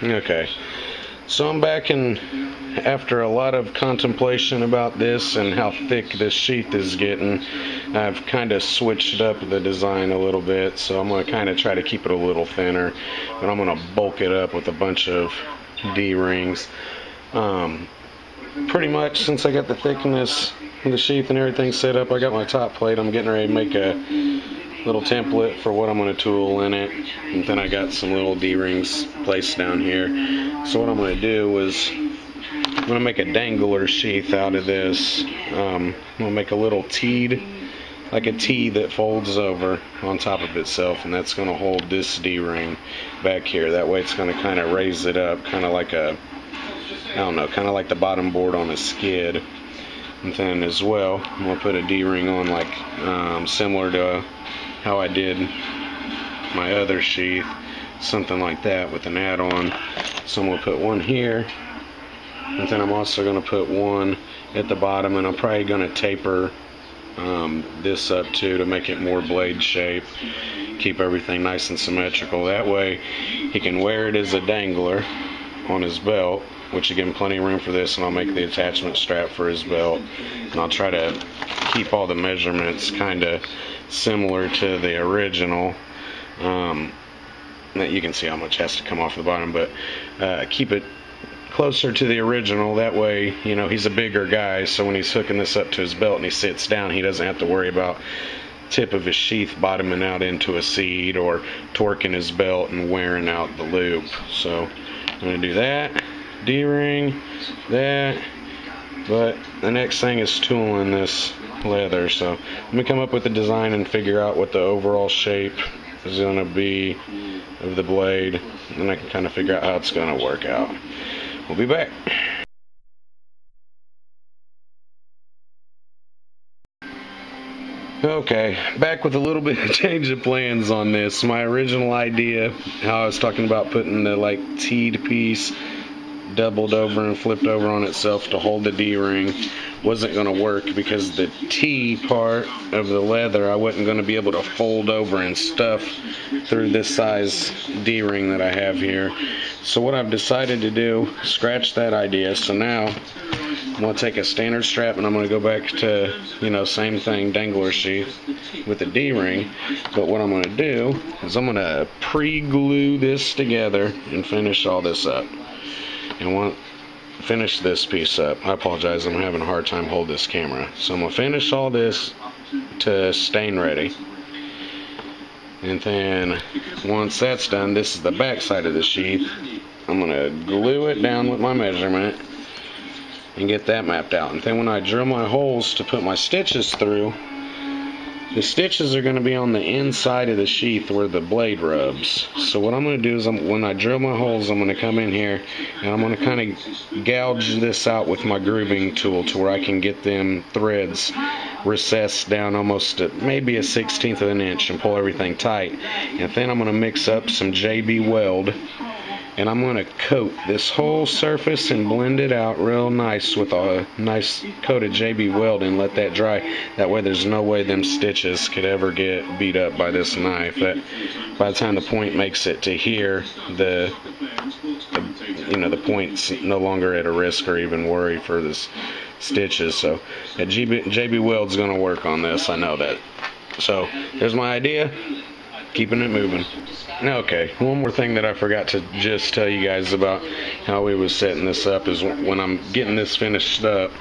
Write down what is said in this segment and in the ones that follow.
Okay, so I'm back, and after a lot of contemplation about this and how thick this sheath is getting, I've kind of switched up the design a little bit. So I'm going to kind of try to keep it a little thinner, but I'm going to bulk it up with a bunch of D-rings. Pretty much since I got the thickness of the sheath and everything set up, I got my top plate. I'm getting ready to make a little template for what I'm going to tool in it, and then I got some little D-rings placed down here. So what I'm going to do is I'm going to make a dangler sheath out of this. I'm going to make a little teed, like a T that folds over on top of itself, and that's going to hold this D-ring back here. That way it's going to kind of raise it up, kind of like a, I don't know, kind of like the bottom board on a skid. And then as well, I'm going to put a D-ring on, like similar to how I did my other sheath, something like that with an add-on. So I'm going to put one here, and then I'm also going to put one at the bottom, and I'm probably going to taper this up too to make it more blade shape, keep everything nice and symmetrical. That way he can wear it as a dangler on his belt, which will give him plenty of room for this, and I'll make the attachment strap for his belt, and I'll try to keep all the measurements kind of similar to the original. You can see how much has to come off the bottom, but keep it closer to the original. That way, you know, he's a bigger guy, so when he's hooking this up to his belt and he sits down, he doesn't have to worry about tip of his sheath bottoming out into a seat or torquing his belt and wearing out the loop. So I'm going to do that, D-ring, that, but the next thing is tooling this leather. So let me come up with the design and figure out what the overall shape is going to be of the blade, and I can kind of figure out how it's going to work out. We'll be back. Okay, back with a little bit of change of plans on this. My original idea, how I was talking about putting the like teed piece doubled over and flipped over on itself to hold the D-ring, wasn't going to work because the T part of the leather I wasn't going to be able to fold over and stuff through this size D-ring that I have here. So what I've decided to do, scratch that idea. So now I'm going to take a standard strap, and I'm going to go back to, you know, same thing, dangler sheath with the D-ring. But what I'm going to do is I'm going to pre-glue this together and finish all this up. And finish this piece up. I apologize, I'm having a hard time holding this camera. So I'm going to finish all this to stain ready. And then once that's done, this is the back side of the sheath. I'm going to glue it down with my measurement and get that mapped out. And then when I drill my holes to put my stitches through, the stitches are going to be on the inside of the sheath where the blade rubs. So what I'm going to do is when I drill my holes, I'm going to come in here and I'm going to kind of gouge this out with my grooving tool to where I can get them threads recessed down almost at maybe a 1/16 of an inch and pull everything tight. And then I'm going to mix up some JB Weld, and I'm going to coat this whole surface and blend it out real nice with a nice coat of JB Weld and let that dry. That way there's no way them stitches could ever get beat up by this knife. That by the time the point makes it to here, the point's no longer at a risk or even worry for this stitches. So JB Weld's going to work on this, I know that. So there's my idea, keeping it moving. Okay, one more thing that I forgot to just tell you guys about how we was setting this up is when I'm getting this finished up,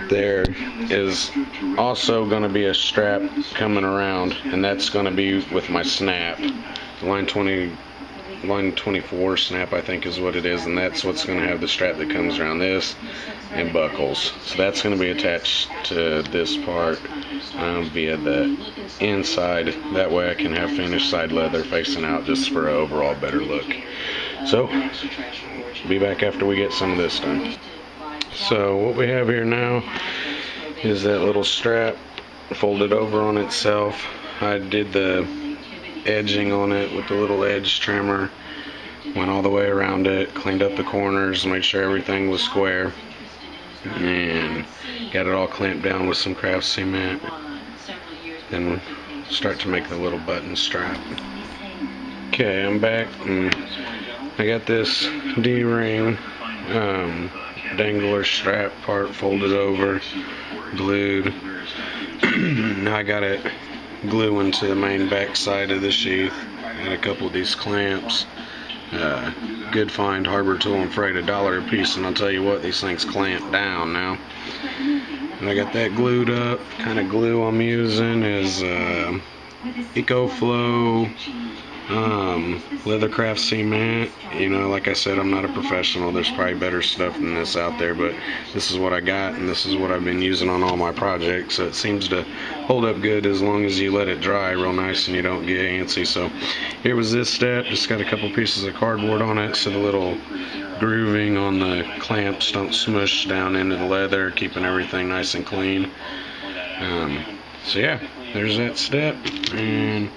there is also going to be a strap coming around, and that's going to be with my snap. Line 24 snap, I think is what it is, and that's what's going to have the strap that comes around this and buckles. So that's going to be attached to this part via the inside. That way I can have finished side leather facing out just for an overall better look. So be back after we get some of this done. So what we have here now is that little strap folded over on itself. I did the edging on it with the little edge trimmer, went all the way around it, cleaned up the corners, made sure everything was square, and got it all clamped down with some craft cement. Then we'll start to make the little button strap. Okay, I'm back, and I got this D-ring dangler strap part folded over, glued. Now I got it gluing to the main back side of the sheath. And a couple of these clamps. Good find, Harbor Tool and Freight, $1 a piece, and I'll tell you what, these things clamp down now. And I got that glued up. Kind of glue I'm using is EcoFlow Leathercraft cement. You know, like I said, I'm not a professional. There's probably better stuff than this out there, but this is what I got, and this is what I've been using on all my projects. So it seems to hold up good as long as you let it dry real nice and you don't get antsy. So here was this step. Just got a couple pieces of cardboard on it so the little grooving on the clamps don't smush down into the leather, keeping everything nice and clean. So yeah, there's that step, and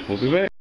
we'll be back.